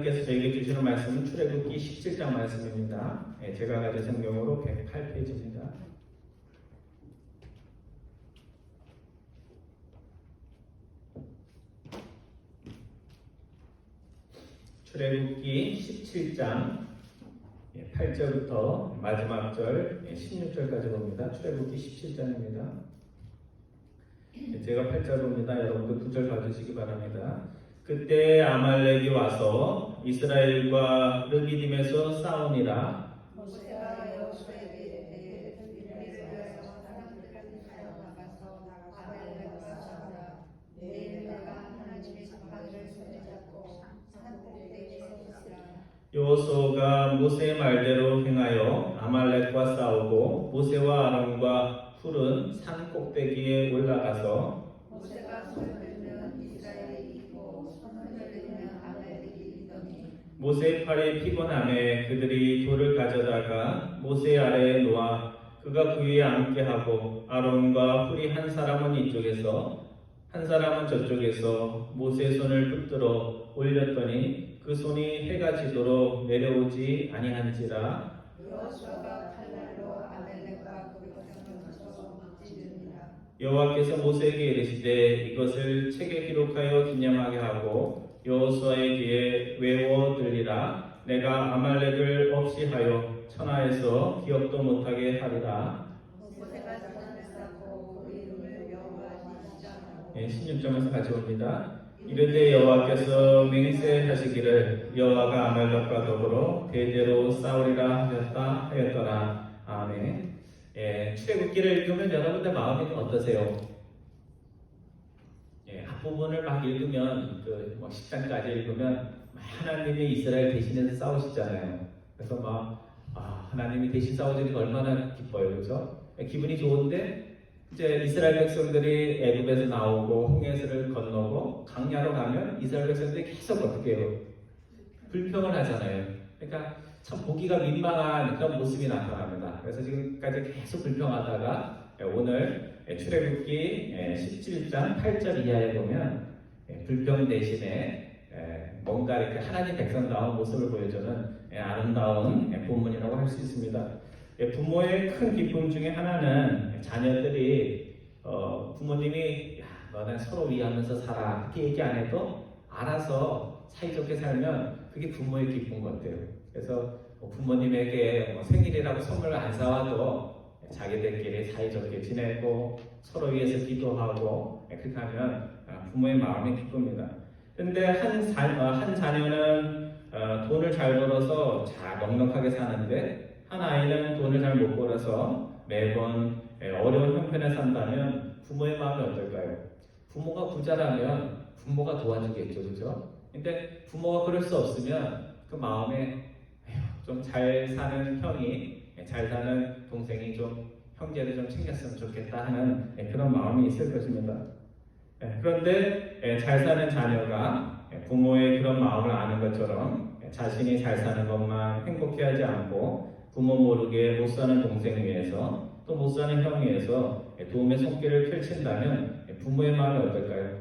하나님께서 저에게 주시는 말씀은 출애굽기 17장 말씀입니다. 제가 가진 성경으로 108페이지입니다. 출애굽기 17장 8절부터 마지막 절 16절까지 봅니다. 출애굽기 17장입니다. 제가 8절 봅니다. 여러분도 9절 봐주시기 바랍니다. 그때 아말렉이 와서 이스라엘과 르비딤에서 싸우니라. 모세가 여호수아에게 빌립보에서 사람들을 나가서 아말렉과 싸우라. 내일 내가 하나님의 지팡이를 손에 잡고 산 꼭대기에 서리라. 여호수아가 모세의 말대로 행하여 아말렉과 싸우고 모세와 아론과 훌은 산 꼭대기에 올라가서 모세가 손을 들면 이스라엘이 이기고 손을 들면 아말렉이 이기더니 모세의 팔이 피곤함에 그들이 돌을 가져다가 모세 아래에 놓아 그가 그 위에 앉게 하고 아론과 훌이 한 사람은 이쪽에서 한 사람은 저쪽에서 모세의 손을 붙들어 올렸더니 그 손이 해가 지도록 내려오지 아니한지라. 여호수아가 칼날로 아말렉과 그 백성을 쳐서 찢으니라. 여호와께서 모세에게 이르시되 이것을 책에 기록하여 기념하게 하고 여호수아의 귀에 외워 들리라. 내가 아말렉을 없이 하여 천하에서 기억도 못하게 하리라. 모세가 산을 쌓고 그 이름을 여호와 니시라고 16절에서 같이 봅니다. 이르되 여호와께서 맹세하시기를 여호와가 아말렉과 더불어 대대로 싸우리라 하였더라. 아멘. 출애굽기를 읽으면 여러분들 마음이 좀 어떠세요? 앞부분을 막 읽으면 그 10장까지 읽으면 하나님이 이스라엘 대신해서 싸우시잖아요. 그래서 하나님이 대신 싸우시니까 얼마나 기뻐요, 그렇죠? 기분이 좋은데 이제 이스라엘 백성들이 애굽에서 나오고 홍해를 건너고 강야로 가면 이스라엘 백성들이 계속 어떻게 해요? 불평을 하잖아요. 그러니까 참 보기가 민망한 그런 모습이 나타납니다. 그래서 지금까지 계속 불평하다가 오늘 출애굽기 17장 8절 이하에 보면 불평 대신에 뭔가 이렇게 하나님 백성다운 모습을 보여주는 아름다운 본문이라고 할 수 있습니다. 부모의 큰 기쁨 중에 하나는 자녀들이 부모님이 너는 서로 위하면서 살아 이렇게 얘기 안 해도 알아서 사이좋게 살면 그게 부모의 기쁨 같아요. 그래서 부모님에게 생일이라고 선물을 안 사와도 자기들끼리 사이좋게 지내고 서로 위해서 기도하고 그렇게 하면 부모의 마음이 기쁩니다. 근데 한 자녀는 돈을 잘 벌어서 넉넉하게 사는데 한 아이는 돈을 잘 못 벌어서 매번 어려운 형편에 산다면 부모의 마음이 어떨까요? 부모가 부자라면 부모가 도와주겠죠, 그죠? 근데 부모가 그럴 수 없으면 그 마음에 좀 잘 사는 형이, 잘 사는 동생이 좀 형제를 좀 챙겼으면 좋겠다 하는 그런 마음이 있을 것입니다. 그런데 잘 사는 자녀가 부모의 그런 마음을 아는 것처럼 자신이 잘 사는 것만 행복해하지 않고 부모 모르게 못 사는 동생 위해서 또 못 사는 형 위해서 도움의 손길을 펼친다면 부모의 마음이 어떨까요?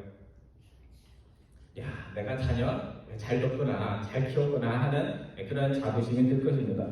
야, 내가 자녀 잘 뒀구나, 잘 키웠구나 하는 그런 자부심이 들 것입니다.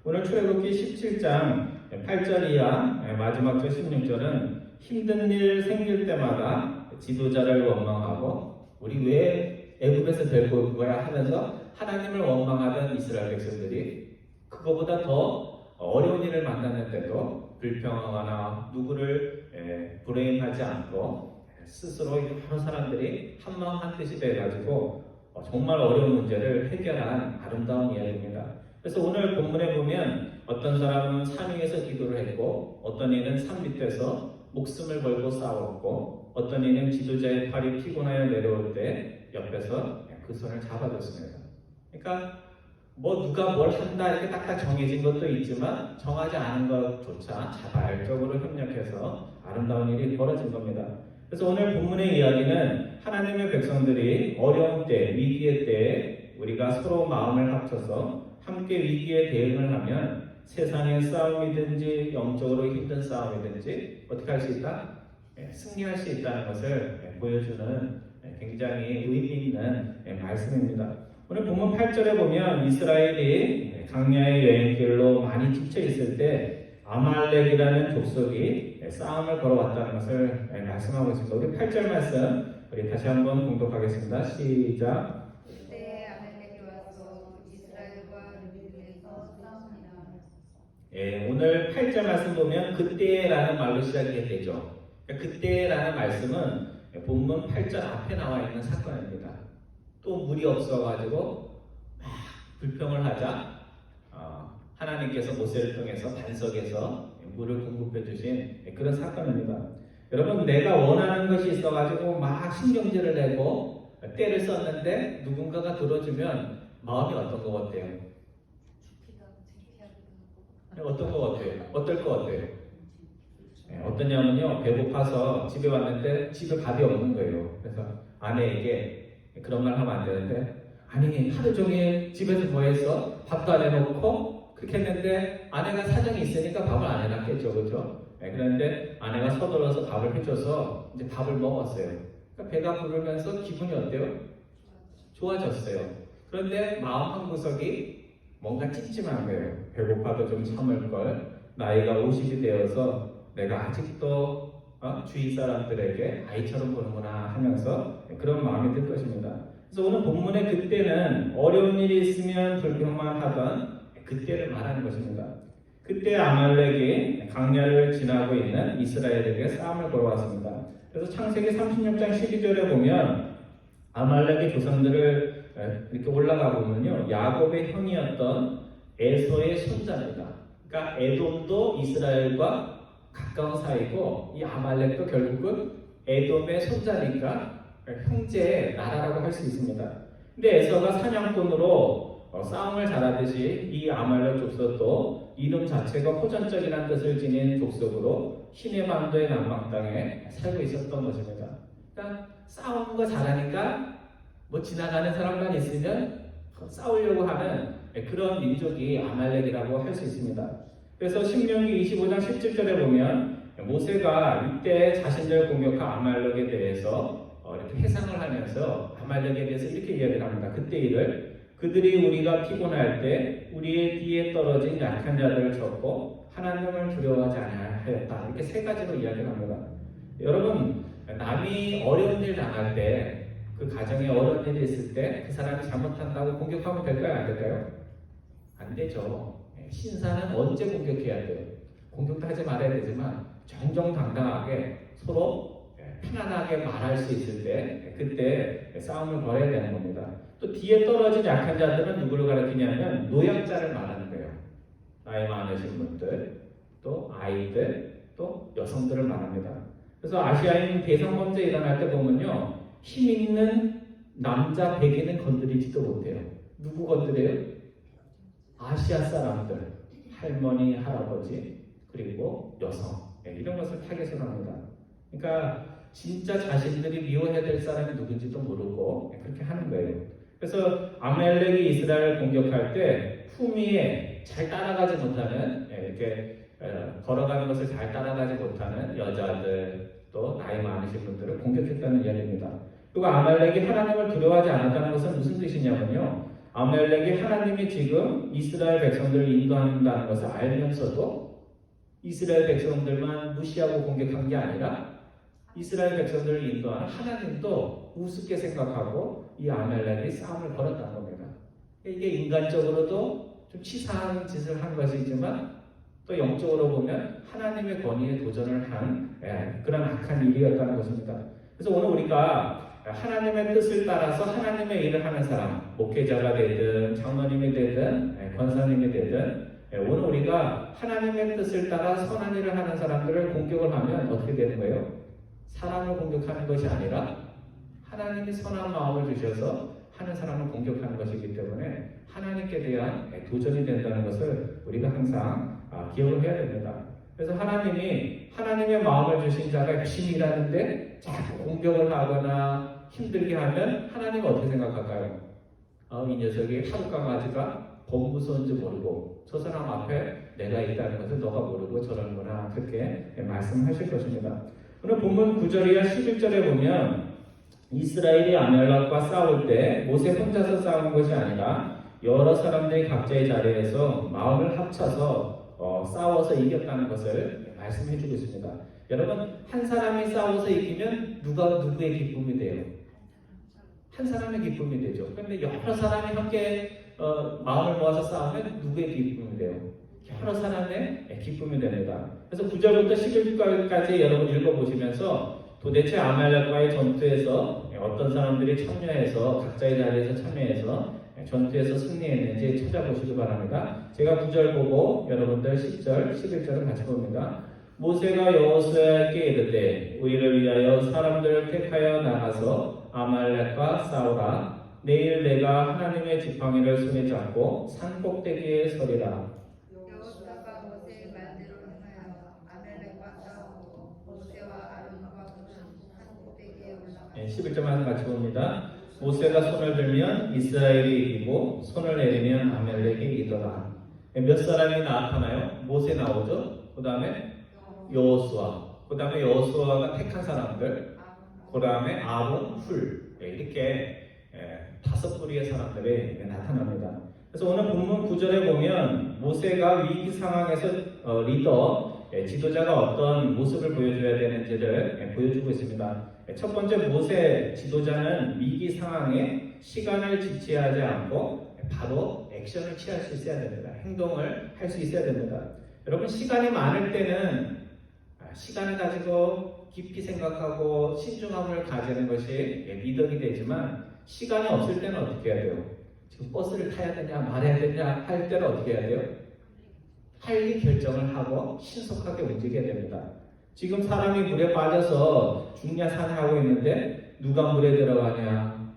오늘 출애굽기 17장 8절 이하 마지막 절 16절은 힘든 일 생길 때마다 지도자를 원망하고 우리 왜 애굽에서 데리고 올 거야 하면서 하나님을 원망하던 이스라엘 백성들이 그거보다 더 어려운 일을 만났는데도 불평하거나 누구를 불행하지 않고 스스로 여러 사람들이 한마음 한뜻이 돼가지고 정말 어려운 문제를 해결한 아름다운 이야기입니다. 그래서 오늘 본문에 보면 어떤 사람은 산 위에서 기도를 했고 어떤 이는 산 밑에서 목숨을 걸고 싸웠고 어떤 이는 지도자의 팔이 피곤하여 내려올 때 옆에서 그 손을 잡아줬습니다. 그러니까 누가 뭘 한다 이렇게 딱딱 정해진 것도 있지만 정하지 않은 것조차 자발적으로 협력해서 아름다운 일이 벌어진 겁니다. 그래서 오늘 본문의 이야기는 하나님의 백성들이 어려운 때, 위기의 때에 우리가 서로 마음을 합쳐서 함께 위기에 대응을 하면 세상의 싸움이든지 영적으로 힘든 싸움이든지 어떻게 할 수 있다? 승리할 수 있다는 것을 보여주는 굉장히 의미 있는 말씀입니다. 오늘 본문 8절에 보면 이스라엘이 광야의 여행길로 많이 지쳐 있을 때 아말렉이라는 족속이 싸움을 걸어왔다는 것을 말씀하고 있습니다. 우리 8절 말씀 우리 다시 한번 공독하겠습니다. 시작. 그때 아말렉이 와서 이스라엘과 르비에서 싸웁니다. 오늘 8절 말씀 보면 그때라는 말로 시작이 되죠. 그때라는 말씀은 본문 8절 앞에 나와 있는 사건입니다. 또 물이 없어가지고 막 불평을 하자 하나님께서 모세를 통해서 반석에서 물을 공급해 주신 그런 사건입니다. 여러분, 내가 원하는 것이 있어가지고 막 신경질을 내고 때를 썼는데 누군가가 들어주면 마음이 어떤 것 같아요? 어떤 것 같아요? 어떨 것 같아요? 어떠냐면요, 배고파서 집에 왔는데 집에 밥이 없는 거예요. 그래서 아내에게 그런 말 하면 안 되는데, 아니 하루 종일 집에서 뭐 했어? 밥도 안 해놓고 그렇게 했는데 아내가 사정이 있으니까 밥을 안 해놨겠죠, 그렇죠? 그런데 아내가 서둘러서 밥을 해줘서 이제 밥을 먹었어요. 그러니까 배가 부르면서 기분이 어때요? 좋아졌어요. 그런데 마음 한 구석이 뭔가 찜찜한 거예요. 배고파도 좀 참을 걸. 나이가 50이 되어서 내가 아직도 주위 사람들에게 아이처럼 보는구나 하면서 그런 마음이 들 것입니다. 그래서 오늘 본문의 그때는 어려운 일이 있으면 불평만 하던 그때를 말하는 것입니다. 그때 아말렉이 광야를 지나고 있는 이스라엘에게 싸움을 걸어왔습니다. 그래서 창세기 36장 12절에 보면 아말렉의 조상들을 이렇게 올라가 보면요, 야곱의 형이었던 에서의 손자입니다. 그러니까 에돔도 이스라엘과 가까운 사이고 이 아말렉도 결국은 에돔의 손자니까 형제의 나라라고 할 수 있습니다. 근데 에서가 사냥꾼으로 싸움을 잘하듯이 이 아말렉 족속도 이름 자체가 호전적이라는 뜻을 지닌 족속으로 시내반도의 남방 땅에 살고 있었던 것입니다. 그러니까 싸우는 거 잘하니까 뭐 지나가는 사람만 있으면 싸우려고 하는 그런 민족이 아말렉이라고 할 수 있습니다. 그래서 신명기 25장 17절에 보면 모세가 이때 자신들 공격한 아말렉에 대해서 이렇게 회상을 하면서 아말렉에 대해서 이렇게 이야기를 합니다. 그때 일을 그들이 우리가 피곤할 때 우리의 뒤에 떨어진 약한 자들을 쳤고 하나님을 두려워하지 아니하였다. 이렇게 세 가지로 이야기를 합니다. 여러분, 남이 어려운 일 당할 때 그 가정에 어려운 일이 있을 때 그 사람이 잘못한다고 공격하면 될까요? 안 될까요? 안 되죠. 신사는 언제 공격해야 돼요? 공격도 하지 말아야 되지만 정정당당하게 서로 편안하게 말할 수 있을 때 그때 싸움을 벌여야 되는 겁니다. 또 뒤에 떨어진 약한 자들은 누구를 가리키냐면 노약자를 말하는 거예요. 나이 많으신 분들, 또 아이들, 또 여성들을 말합니다. 그래서 아시아인 대상범죄 일어날 때 보면요, 힘 있는 남자 백인은 건드리지도 못해요. 누구 건드려요? 아시아 사람들, 할머니, 할아버지, 그리고 여성, 이런 것을 타겟으로 합니다. 그러니까 진짜 자신들이 미워해야 될 사람이 누군지도 모르고 그렇게 하는 거예요. 그래서 아말렉이 이스라엘을 공격할 때 후미에 잘 따라가지 못하는, 이렇게 걸어가는 것을 잘 따라가지 못하는 여자들, 또 나이 많으신 분들을 공격했다는 이야기입니다. 그리고 아말렉이 하나님을 두려워하지 않았다는 것은 무슨 뜻이냐면요, 아말렉이 하나님이 지금 이스라엘 백성들을 인도한다는 것을 알면서도 이스라엘 백성들만 무시하고 공격한 게 아니라 이스라엘 백성들을 인도하는 하나님도 우습게 생각하고 이 아말렉이 싸움을 걸었다는 겁니다. 이게 인간적으로도 좀 치사한 짓을 한 것이지만 또 영적으로 보면 하나님의 권위에 도전을 한 그런 악한 일이었다는 것입니다. 그래서 오늘 우리가 하나님의 뜻을 따라서 하나님의 일을 하는 사람, 목회자가 되든 장로님이 되든 권사님이 되든, 오늘 우리가 하나님의 뜻을 따라 선한 일을 하는 사람들을 공격을 하면 어떻게 되는 거예요? 사람을 공격하는 것이 아니라 하나님이 선한 마음을 주셔서 하는 사람을 공격하는 것이기 때문에 하나님께 대한 도전이 된다는 것을 우리가 항상 기억을 해야 됩니다. 그래서 하나님이 하나님의 마음을 주신 자가 열심히 일하는데 자꾸 공격을 하거나 힘들게 하면 하나님은 어떻게 생각할까요? 이 녀석이 하루 강아지가 법 무서운지 모르고 저 사람 앞에 내가 있다는 것을 너가 모르고 저러는구나, 그렇게 말씀하실 것입니다. 오늘 본문 9절이나 11절에 보면 이스라엘이 아말렉과 싸울 때 모세 혼자서 싸운 것이 아니라 여러 사람들이 각자의 자리에서 마음을 합쳐서 싸워서 이겼다는 것을 말씀해주고 있습니다. 여러분, 한 사람이 싸워서 이기면 누구의 기쁨이 돼요? 한 사람의 기쁨이 되죠. 그런데 여러 사람이 함께 마음을 모아서 싸우면 누구의 기쁨이 돼요? 여러 사람의 기쁨이 됩니다. 그래서 9절부터 11절까지 여러분 읽어보시면서 도대체 아말렉과의 전투에서 어떤 사람들이 참여해서 각자의 자리에서 참여해서 전투에서 승리했는지 찾아보시기 바랍니다. 제가 9절 보고 여러분들 10절, 11절을 같이 봅니다. 모세가 여호수아에게 이르되 우리를 위하여 사람들을 택하여 나가서 아말렉과 싸우라. 내일 내가 하나님의 지팡이를 손에 잡고 산 꼭대기에 서리라. 여호수아가 모세의 말대로 행하여 아말렉과 싸우고 모세와 아론과 묻은 산 꼭대기에 올라가 11절만 같이 봅니다. 모세가 손을 들면 이스라엘이 이기고 손을 내리면 아말렉이 이더라. 몇 사람이 나타나요? 모세 나오죠. 그 다음에 여호수아, 그 다음에 여호수아가 택한 사람들, 그 다음에 아론, 훌 이렇게 5부류의 사람들이 나타납니다. 그래서 오늘 본문 9절에 보면 모세가 위기 상황에서 리더, 지도자가 어떤 모습을 보여줘야 되는지를 보여주고 있습니다. 첫 번째, 모세 지도자는 위기 상황에 시간을 지체하지 않고 바로 액션을 취할 수 있어야 됩니다. 행동을 할 수 있어야 됩니다. 여러분, 시간이 많을 때는 시간을 가지고 깊이 생각하고 신중함을 가지는 것이 미덕이 되지만 시간이 없을 때는 어떻게 해야 돼요? 지금 버스를 타야 되냐 말아야 되냐 할 때는 어떻게 해야 돼요? 빨리 결정을 하고 신속하게 움직여야 됩니다. 지금 사람이 물에 빠져서 죽냐 사냐 하고 있는데 누가 물에 들어가냐,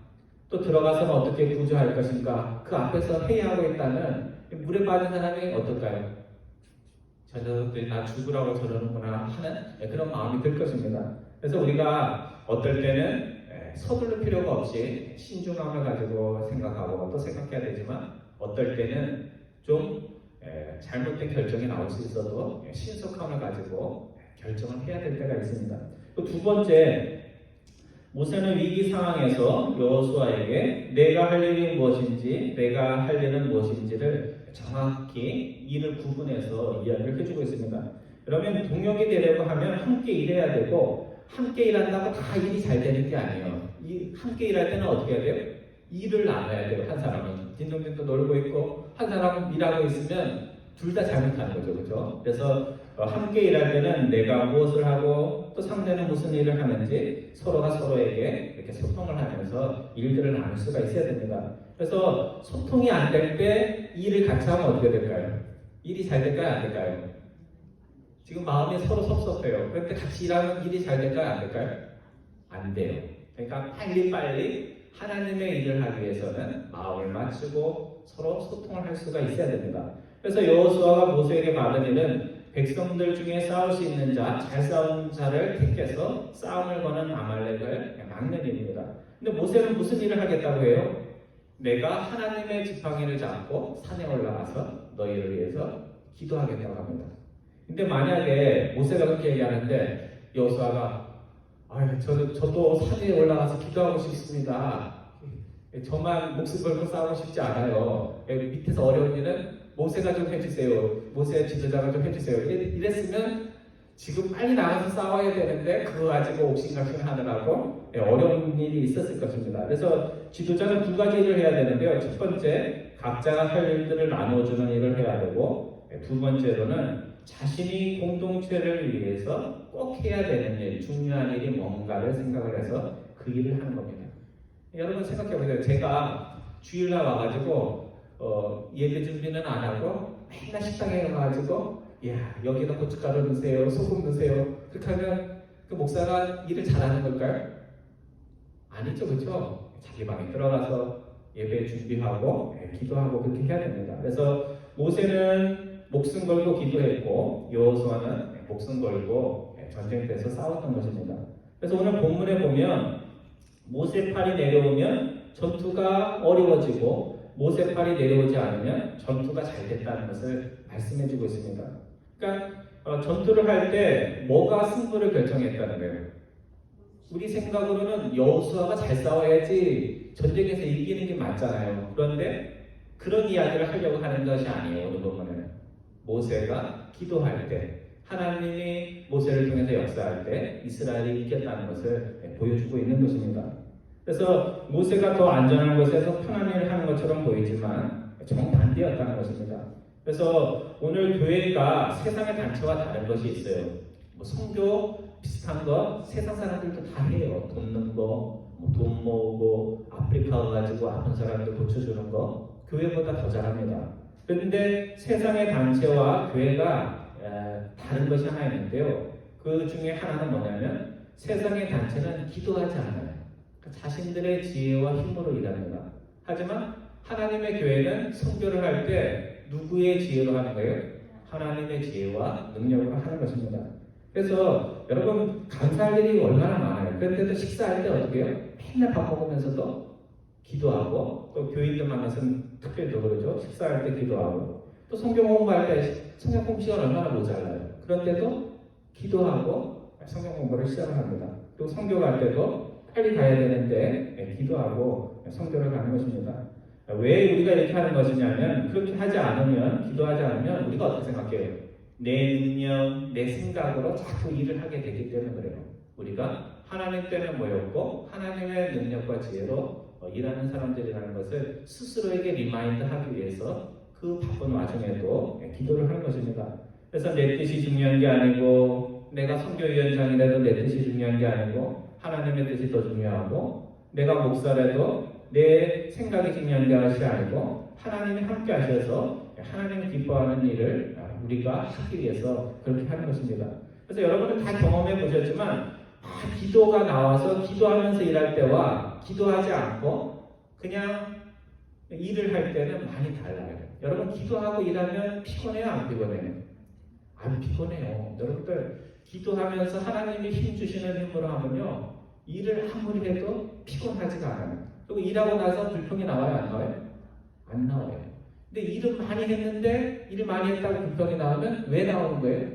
또 들어가서는 어떻게 구조할 것인가, 그 앞에서 회의하고 있다면 물에 빠진 사람이 어떨까요? 저 녀석들이 나 죽으라고 저러는구나 하는 그런 마음이 들 것입니다. 그래서 우리가 어떨 때는 서두를 필요가 없이 신중함을 가지고 생각하고 또 생각해야 되지만 어떨 때는 좀 잘못된 결정이 나올 수 있어도 신속함을 가지고 결정을 해야 될 때가 있습니다. 또 두 번째, 모세는 위기 상황에서 여호수아에게 내가 할 일이 무엇인지 내가 할 일은 무엇인지를 정확히 일을 구분해서 이야기를 해주고 있습니다. 그러면 동력이 되려고 하면 함께 일해야 되고 함께 일한다고 다 일이 잘 되는 게 아니에요. 함께 일할 때는 어떻게 해야 돼요? 일을 나눠야 돼요. 한 사람은 딩동댕동 놀고 있고 한 사람은 일하고 있으면 둘 다 잘못하는 거죠. 그렇죠? 그래서 함께 일할 때는 내가 무엇을 하고 또 상대는 무슨 일을 하는지 서로가 서로에게 이렇게 소통을 하면서 일들을 나눌 수가 있어야 됩니다. 그래서 소통이 안 될 때 일을 같이 하면 어떻게 될까요? 일이 잘 될까요? 안 될까요? 지금 마음이 서로 섭섭해요. 그런데 같이 일하면 일이 잘 될까요? 안 될까요? 안 돼요. 그러니까 빨리 하나님의 일을 하기 위해서는 마음을 맞추고 서로 소통을 할 수가 있어야 됩니다. 그래서 여호수아가 모세에게 받은 일은 백성들 중에 싸울 수 있는 자, 잘 싸운 자를 택해서 싸움을 거는 아말렉을 막는 일입니다. 근데 모세는 무슨 일을 하겠다고 해요? 내가 하나님의 지팡이를 잡고 산에 올라가서 너희를 위해서 기도하겠다고 합니다. 근데 만약에 모세가 그렇게 얘기하는데 여호수아가 저도 산에 올라가서 기도하고 싶습니다. 저만 목숨 걸고 싸우고 싶지 않아요. 밑에서 어려운 일은 모세가 좀 해주세요. 모세 지도자가 좀 해주세요. 이랬으면 지금 빨리 나가서 싸워야 되는데 그거 가지고 옥신각신 하느라고 어려운 일이 있었을 것입니다. 그래서 지도자는 두 가지 일을 해야 되는데요. 첫 번째, 각자가 할 일들을 나눠주는 일을 해야 되고, 두 번째로는 자신이 공동체를 위해서 꼭 해야 되는 일, 중요한 일이 뭔가를 생각을 해서 그 일을 하는 겁니다. 여러분 생각해보세요. 제가 주일날 와가지고 예배 준비는 안 하고 맨날 식당에 가가지고 여기다 고춧가루 넣으세요, 소금 넣으세요. 그렇게 하면 그 목사가 일을 잘하는 걸까요? 아니죠, 그렇죠? 자기 방에 들어가서 예배 준비하고 기도하고 그렇게 해야 됩니다. 그래서 모세는 목숨 걸고 기도했고 여호수아는 목숨 걸고 전쟁터에서 싸웠던 것입니다. 그래서 오늘 본문에 보면 모세팔이 내려오면 전투가 어려워지고 모세팔이 내려오지 않으면 전투가 잘 됐다는 것을 말씀해주고 있습니다. 그러니까 전투를 할 때 뭐가 승부를 결정했다는 거예요? 우리 생각으로는 여호수아가 잘 싸워야지 전쟁에서 이기는 게 맞잖아요. 그런데 그런 이야기를 하려고 하는 것이 아니에요. 오늘 보면은 모세가 기도할 때 하나님이 모세를 통해서 역사할 때 이스라엘이 이겼다는 것을 보여주고 있는 것입니다. 그래서 모세가 더 안전한 곳에서 편한 일을 하는 것처럼 보이지만 정반대였다는 것입니다. 그래서 오늘 교회가 세상의 단체와 다른 것이 있어요. 뭐 성교 비슷한 거 세상 사람들도 다 해요. 돕는 거, 돈 모으고 아프리카 가가지고 아픈 사람들 고쳐주는 거 교회보다 더 잘합니다. 그런데 세상의 단체와 교회가 다른 것이 하나 있는데요. 그 중에 하나는 뭐냐면 세상의 단체는 기도하지 않아요. 자신들의 지혜와 힘으로 일합니다. 하지만 하나님의 교회는 선교를 할 때 누구의 지혜로 하는 거예요? 하나님의 지혜와 능력으로 하는 것입니다. 그래서 여러분 감사할 일이 얼마나 많아요. 그런데도 식사할 때 어떻게 해요? 맨날 밥 먹으면서도 기도하고 또 교인들 만나서는 특별히 더 그러죠. 식사할 때 기도하고 또 성경 공부할 때 성경 공부 시간 얼마나 모자라요. 그런데도 기도하고 성경 공부를 시작을 합니다. 또 성교 갈 때도 빨리 가야 되는데 기도하고 성교를 가는 것입니다. 왜 우리가 이렇게 하는 것이냐면 그렇게 하지 않으면 기도하지 않으면 우리가 어떻게 생각해요? 내 능력, 내 생각으로 자꾸 일을 하게 되기 때문에 그래요. 우리가 하나님 때문에 모였고 하나님의 능력과 지혜로 일하는 사람들이라는 것을 스스로에게 리마인드하기 위해서 그 바쁜 와중에도 기도를 하는 것입니다. 그래서 내 뜻이 중요한 게 아니고 내가 선교위원장이라도 내 뜻이 중요한 게 아니고 하나님의 뜻이 더 중요하고 내가 목사라도 내 생각이 중요한 것이 아니고 하나님이 함께 하셔서 하나님이 기뻐하는 일을 우리가 하기 위해서 그렇게 하는 것입니다. 그래서 여러분은 다 경험해 보셨지만 기도가 나와서 기도하면서 일할 때와 기도하지 않고 그냥 일을 할 때는 많이 달라요. 여러분 기도하고 일하면 피곤해요? 안 피곤해요? 안 피곤해요. 여러분들 기도하면서 하나님이 힘 주시는 힘으로 하면요 일을 아무리 해도 피곤하지가 않아요. 그리고 일하고 나서 불평이 나와요? 안 나와요? 안 나와요. 근데 일은 많이 했는데 일 많이 했다고 불평이 나오면 왜 나오는 거예요?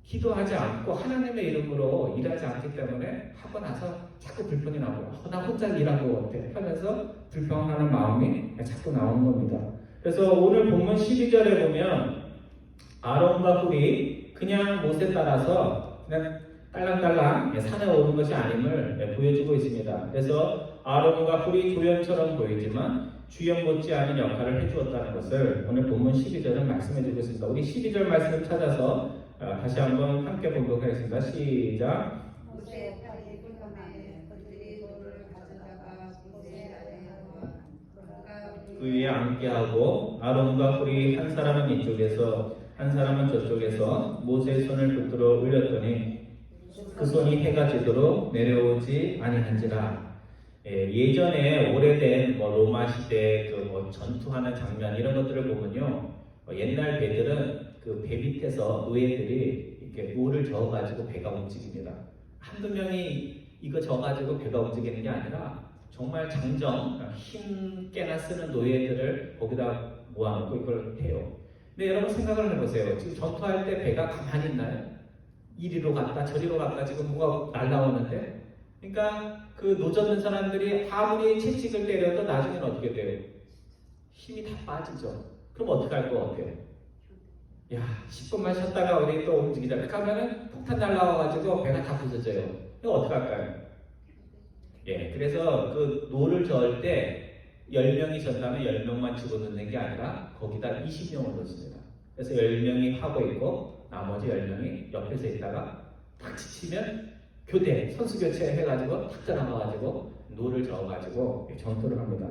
기도하지 않고 하나님의 이름으로 일하지 않기 때문에 하고 나서 자꾸 불평이 나오고 나 혼자 일하고 어때? 하면서 불평하는 마음이 자꾸 나오는 겁니다. 그래서 오늘 본문 12절에 보면 아론과 훌이 그냥 못에 따라서 그냥 딸랑딸랑 산에 오른 것이 아님을 보여주고 있습니다. 그래서 아론과 훌이 조연처럼 보이지만 주연 못지 않은 역할을 해주었다는 것을 오늘 본문 12절은 말씀해주고 있습니다. 우리 12절 말씀을 찾아서 다시 한번 함께 보도록 하겠습니다. 시작. 모세의 팔이 불편하에 그들이 돌을 가져다가 모세 아래와 그 위에 앉게 하고 아론과 훌이 한 사람은 이쪽에서 한 사람은 저쪽에서 모세의 손을 붙들어 올렸더니 그 손이 해가 지도록 내려오지 아니한지라. 예전에 오래된 로마 시대 전투하는 장면 이런 것들을 보면요 옛날 배들은 그 배 밑에서 노예들이 이렇게 노를 저어가지고 배가 움직입니다. 한두 명이 이거 저어가지고 배가 움직이는 게 아니라 정말 장정 힘 깨나 쓰는 노예들을 거기다 모아놓고 이걸 해요. 근데 여러분 생각을 해보세요. 지금 전투할 때 배가 가만히 있나요? 이리로 갔다 저리로 갔다 지금 뭐가 날라오는데 그러니까 그 노젓는 사람들이 아무리 채찍을 때려도 나중에는 어떻게 돼요? 힘이 다 빠지죠. 그럼 어떻게 할 것 같아요? 야 10분만 쉬었다가 우리 또 움직이자. 그렇게 하면은 폭탄 날라와가지고 배가 다 부서져요. 이거 어떻게 할까요? 그래서 그 노를 저을 때 10명이 졌다면 10명만 집어넣는 게 아니라 거기다 20명을 넣습니다. 그래서 10명이 하고 있고 나머지 10명이 옆에서 있다가 탁 지치면 교대, 선수 교체 해가지고 탁 들어가가지고 노를 저어가지고 전투를 합니다.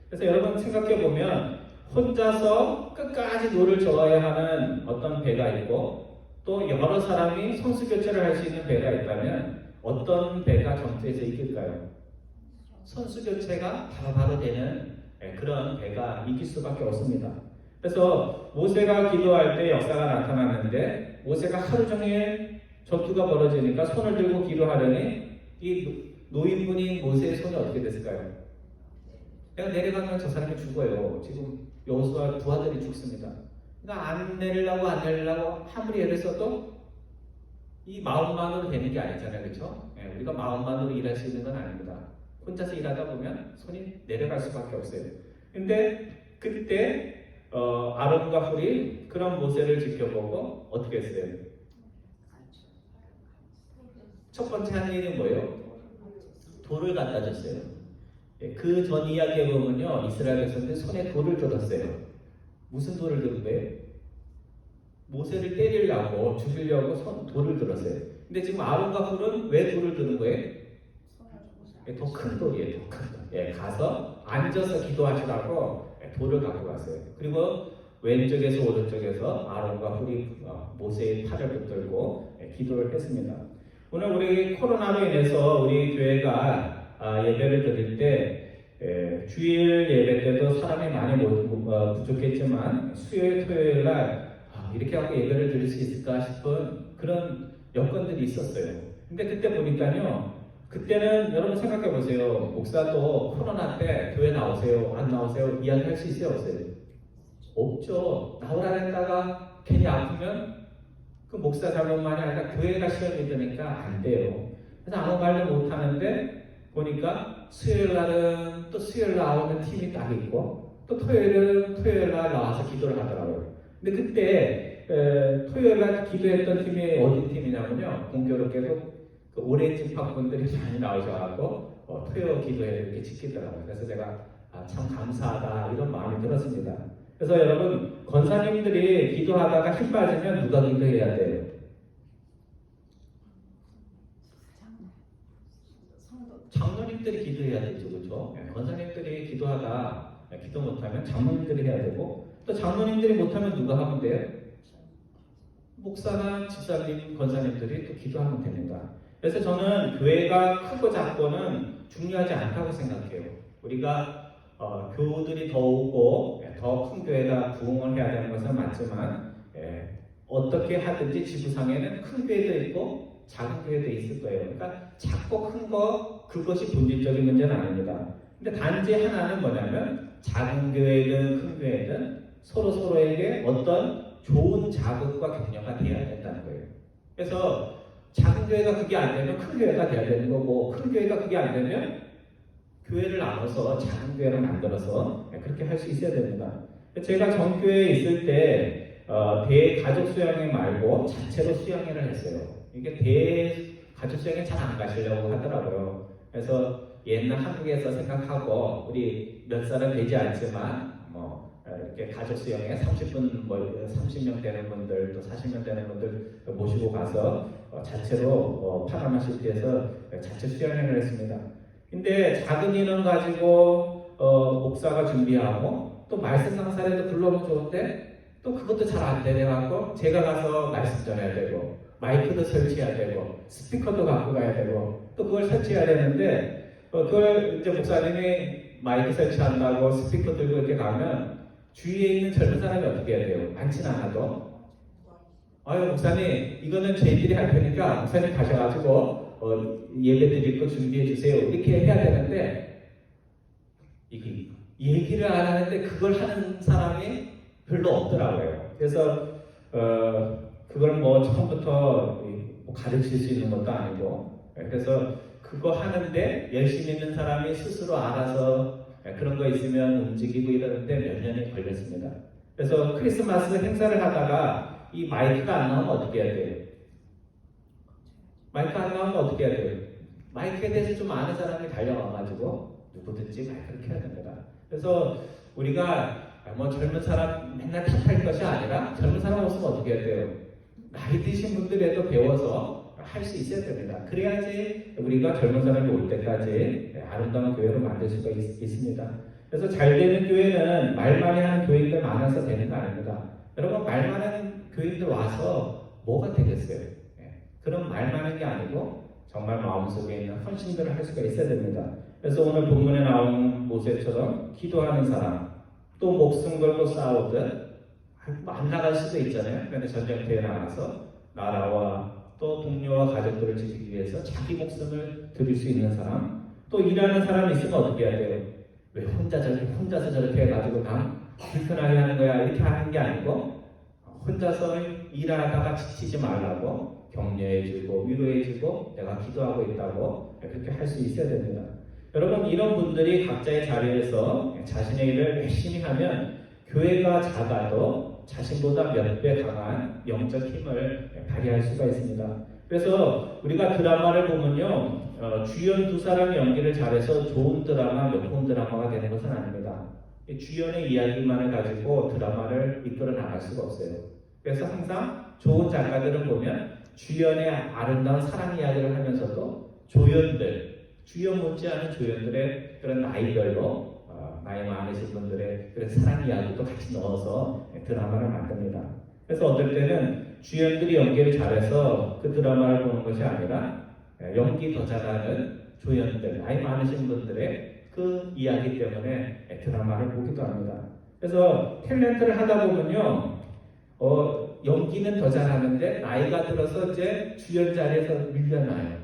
그래서 여러분 생각해보면 혼자서 끝까지 노를 저어야 하는 어떤 배가 있고 또 여러 사람이 선수 교체를 할 수 있는 배가 있다면 어떤 배가 전투에서 이길까요? 선수 교체가 바로바로 되는 그런 배가 이길 수밖에 없습니다. 그래서 모세가 기도할 때 역사가 나타났는데 모세가 하루 종일 전투가 벌어지니까 손을 들고 기도하려니 이 노인분이 모세의 손이 어떻게 됐을까요? 내가 내려가면 저 사람이 죽어요. 지금 여호수아 두 아들이 죽습니다. 그러니까 안 내리려고 아무리 애를 써도 이 마음만으로 되는 게 아니잖아요. 그렇죠? 우리가 마음만으로 일할 수 있는 건 아닙니다. 혼자서 일하다 보면 손이 내려갈 수밖에 없어요. 근데 그때 아론과 훌이 그런 모세를 지켜보고 어떻게 했어요? 첫 번째 한 일은 뭐예요? 돌을 갖다 줬어요. 그 전 이야기에 보면요, 이스라엘 백성들 손에 돌을 들었어요. 무슨 돌을 든 거예요? 모세를 때리려고 죽이려고 돌을 들었어요. 근데 지금 아론과 훌은 왜 돌을 드는 거예요? 더 큰 돌이에요. 더 큰 돌. 가서 앉아서 기도하시라고 돌을 갖고 갔어요. 그리고 왼쪽에서 오른쪽에서 아론과 훌이 모세의 팔을 붙들고 기도를 했습니다. 오늘 우리 코로나로 인해서 우리 교회가 예배를 드릴 때 주일 예배 때도 사람이 많이 부족했지만 수요일 토요일 날 이렇게 하고 예배를 드릴 수 있을까 싶은 그런 여건들이 있었어요. 근데 그때 보니까요, 그때는 여러분 생각해 보세요. 목사도 코로나 때 교회 나오세요, 안 나오세요 이야기할 수 있어요, 없어요? 없죠. 나오라 했다가 괜히 아프면 그 목사 잘못만이 아니라 교회가 시험이 되니까 안 돼요. 그래서 아무 말도 못 하는데 보니까 수요일 날은 또 수요일 나오는 팀이 딱 있고 또 토요일은 토요일 날 나와서 기도를 하더라고요. 근데 그때 토요일 날 기도했던 팀이 어디 팀이냐면요, 공교롭게도 그 오렌지 팍분들이 많이 나오셔가지고 토요 기도회 이렇게 지키더라고요. 그래서 제가 참 감사하다 이런 마음이 들었습니다. 그래서 여러분, 권사님들이 기도하다가 힘 빠지면 누가 기도해야 돼요? 장로님들이 기도해야 되죠, 그렇죠? 권사님들이 기도하다 기도 못하면 장로님들이 해야 되고, 또 장로님들이 못하면 누가 하면 돼요? 목사나 집사님, 권사님들이 또 기도하면 됩니다. 그래서 저는 교회가 크고 작고는 중요하지 않다고 생각해요. 우리가 교우들이 더 오고 더 큰 교회가 부흥을 해야 되는 것은 맞지만 어떻게 하든지 지구상에는 큰 교회도 있고 작은 교회도 있을 거예요. 그러니까 작고 큰 거 그것이 본질적인 문제는 아닙니다. 근데 단지 하나는 뭐냐면 작은 교회든 큰 교회든 서로에게 어떤 좋은 자극과 격려가 돼야 된다는 거예요. 그래서 작은 교회가 그게 안 되면 큰 교회가 돼야 되는 거고, 큰 교회가 그게 안 되면 교회를 나눠서 작은 교회를 만들어서 그렇게 할 수 있어야 됩니다. 제가 전교회에 있을 때 대가족 수양회 말고 자체로 수양회를 했어요. 이게 대가족 수양회 잘 안 가시려고 하더라고요. 그래서 옛날 한국에서 생각하고 우리 몇 사람 되지 않지만 이렇게 가족 수양회 30명 되는 분들 또 40명 되는 분들 모시고 가서 자체로 파나마시티에서 자체 수양회를 했습니다. 근데 작은 인원 가지고 목사가 준비하고 또 말씀 강사라도 불러오면 좋은데 또 그것도 잘 안 되네갖고 제가 가서 말씀 전해야 되고 마이크도 설치해야 되고 스피커도 갖고 가야 되고 또 그걸 설치해야 되는데 그걸 이제 목사님이 마이크 설치한다고 스피커 들고 이렇게 가면 주위에 있는 젊은 사람이 어떻게 해야 돼요? 많진 않아도 목사님 이거는 저희들이 할 테니까 목사님 가셔가지고 예배 드릴 거 준비해 주세요 이렇게 해야 되는데 이게 얘기를 안 하는데 그걸 하는 사람이 별로 없더라고요. 그래서 그걸 처음부터 가르칠 수 있는 것도 아니고 그래서 그거 하는데 열심히 있는 사람이 스스로 알아서 그런 거 있으면 움직이고 이러는데 몇 년이 걸렸습니다. 그래서 크리스마스 행사를 하다가 이 마이크가 안 나오면 어떻게 해야 돼요? 마이크 안 나오면 어떻게 해야 돼요? 마이크에 대해서 좀 아는 사람이 달려와가지고 누구든지 마이크를 켜야 됩니다. 그래서 우리가 젊은 사람 맨날 탓할 것이 아니라 젊은 사람 없으면 어떻게 해야 돼요? 나이 드신 분들에도 배워서 할 수 있어야 됩니다. 그래야지 우리가 젊은 사람이 올 때까지 아름다운 교회로 만들 수가 있습니다. 그래서 잘 되는 교회는 말 많이 하는 교인들 많아서 되는 거 아닙니다. 여러분 말 많은 교인들 와서 뭐가 되겠어요? 그런 말 많은 게 아니고 정말 마음속에 있는 헌신들을 할 수가 있어야 됩니다. 그래서 오늘 본문에 나온 모세처럼 기도하는 사람, 또 목숨 걸고 싸우듯 안 나갈 수도 있잖아요. 그런데 전쟁터에 나가서 나라와 또 동료와 가족들을 지키기 위해서 자기 목숨을 드릴 수 있는 사람, 또 일하는 사람이 있으면 어떻게 해야 돼요? 왜 혼자서 저렇게 해가지고 난 불편하게 하는 거야 이렇게 하는 게 아니고 혼자서 일하다가 지치지 말라고 격려해주고 위로해주고 내가 기도하고 있다고 그렇게 할 수 있어야 됩니다. 여러분 이런 분들이 각자의 자리에서 자신의 일을 열심히 하면 교회가 작아도 자신보다 몇 배 강한 영적 힘을 발휘할 수가 있습니다. 그래서 우리가 드라마를 보면요, 주연 두 사람이 연기를 잘해서 좋은 드라마, 명품 드라마가 되는 것은 아닙니다. 주연의 이야기만을 가지고 드라마를 이끌어 나갈 수가 없어요. 그래서 항상 좋은 작가들을 보면 주연의 아름다운 사랑 이야기를 하면서도 조연들, 주연 못지않은 조연들의 그런 나이별로 나이 많으신 분들의 그런 사랑 이야기도 같이 넣어서 드라마를 만듭니다. 그래서 어떨 때는 주연들이 연기를 잘해서 그 드라마를 보는 것이 아니라 연기 더 잘하는 조연들, 나이 많으신 분들의 그 이야기 때문에 드라마를 보기도 합니다. 그래서 탤런트를 하다 보면요, 연기는 더 잘하는데 나이가 들어서 이제 주연 자리에서 밀려나요.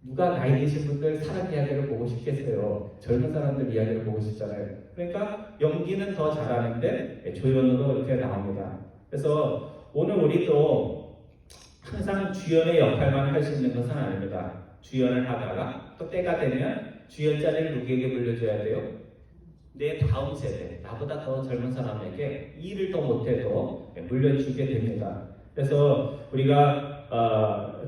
누가 나이 드신 분들 사랑 이야기를 보고 싶겠어요. 젊은 사람들 이야기를 보고 싶잖아요. 그러니까 연기는 더 잘하는데 조연으로 이렇게 나옵니다. 그래서 오늘 우리도 항상 주연의 역할만 할 수 있는 것은 아닙니다. 주연을 하다가 또 때가 되면 주연 자리를 누구에게 물려줘야 돼요? 내 다음 세대, 나보다 더 젊은 사람에게 일을 더 못해도 물려주게 됩니다. 그래서 우리가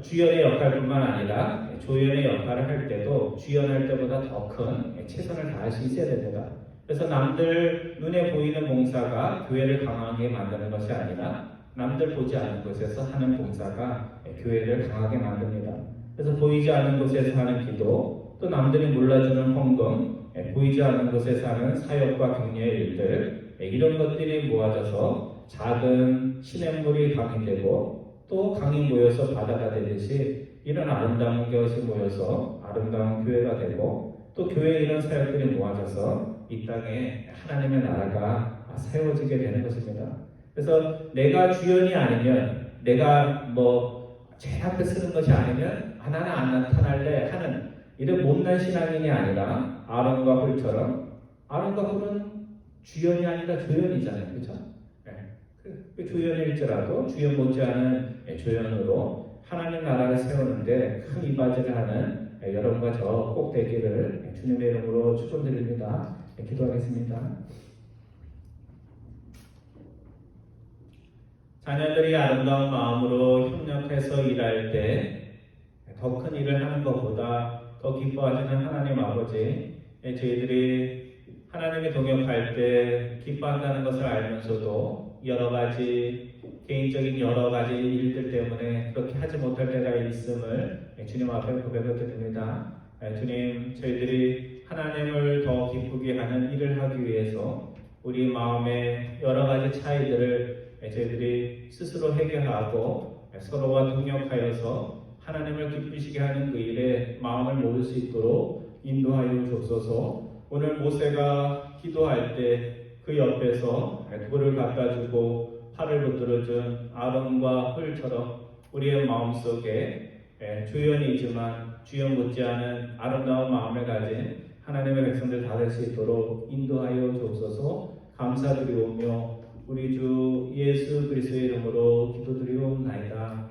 주연의 역할뿐만 아니라 조연의 역할을 할 때도 주연할 때보다 더 큰 최선을 다할 수 있어야 됩니다. 그래서 남들 눈에 보이는 봉사가 교회를 강하게 만드는 것이 아니라 남들 보지 않는 곳에서 하는 봉사가 교회를 강하게 만듭니다. 그래서 보이지 않는 곳에서 하는 기도, 또 남들이 몰라주는 헌금, 보이지 않는 곳에서 하는 사역과 격려의 일들, 이런 것들이 모아져서 작은 시냇물이 강이 되고 또 강이 모여서 바다가 되듯이 이런 아름다운 것이 모여서 아름다운 교회가 되고 또 교회에 이런 사역들이 모아져서 이 땅에 하나님의 나라가 세워지게 되는 것입니다. 그래서 내가 주연이 아니면 내가 제 앞에 쓰는 것이 아니면 나는 안 나타날래 하는 이런 못난 신앙인이 아니라 아론과 홀처럼, 아론과 홀은 주연이 아니라 조연이잖아요. 그렇죠? 그 조연일지라도 주연 못지않은 조연으로 하나님 나라를 세우는데 큰 이바지를 하는 여러분과 저 꼭 되기를 주님의 이름으로 축원드립니다. 기도하겠습니다. 자녀들이 아름다운 마음으로 협력해서 일할 때 더 큰 일을 하는 것보다 더 기뻐하시는 하나님 아버지, 저희들이 하나님의 동역할 때 기뻐한다는 것을 알면서도 여러 가지 개인적인 여러 가지 일들 때문에 그렇게 하지 못할 때가 있음을 주님 앞에 고백을 드립니다. 주님, 저희들이 하나님을 더 기쁘게 하는 일을 하기 위해서 우리 마음의 여러 가지 차이들을 저희들이 스스로 해결하고 서로가 동역하여서 하나님을 기쁘시게 하는 그 일에 마음을 모을 수 있도록 인도하여 주옵소서. 오늘 모세가 기도할 때 그 옆에서 돌을 갖다 주고 팔을 붙들어준 아론과 홀처럼 우리의 마음속에 조연이지만 주연 못지않은 아름다운 마음을 가진 하나님의 백성들 다 될 수 있도록 인도하여 주옵소서. 감사드리오며 우리 주 예수 그리스도의 이름으로 기도드리옵나이다.